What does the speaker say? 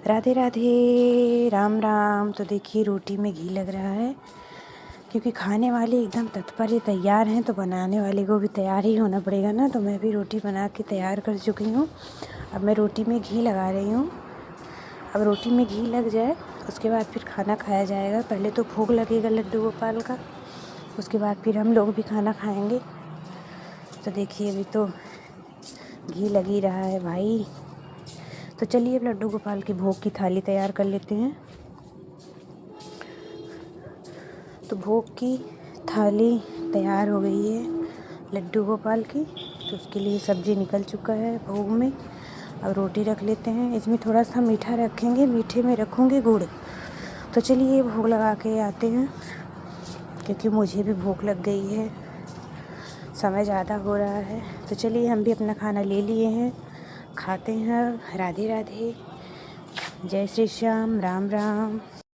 राधे राधे, राम राम। तो देखिए रोटी में घी लग रहा है क्योंकि खाने वाले एकदम तत्पर ही तैयार हैं, तो बनाने वाले को भी तैयार ही होना पड़ेगा ना। तो मैं भी रोटी बना के तैयार कर चुकी हूँ। अब मैं रोटी में घी लगा रही हूँ। अब रोटी में घी लग जाए उसके बाद फिर खाना खाया जाएगा। पहले तो भोग लगेगा लड्डू गोपाल का, उसके बाद फिर हम लोग भी खाना खाएंगे। तो देखिए अभी तो घी लग ही रहा है भाई। तो चलिए अब लड्डू गोपाल के भोग की थाली तैयार कर लेते हैं। तो भोग की थाली तैयार हो गई है लड्डू गोपाल की। तो उसके लिए सब्ज़ी निकल चुका है भोग में। अब रोटी रख लेते हैं। इसमें थोड़ा सा मीठा रखेंगे, मीठे में रखूँगी गुड़। तो चलिए भोग लगा के आते हैं क्योंकि मुझे भी भूख लग गई है, समय ज़्यादा हो रहा है। तो चलिए हम भी अपना खाना ले लिए हैं, खाते हैं। राधे राधे, जय श्री श्याम, राम राम।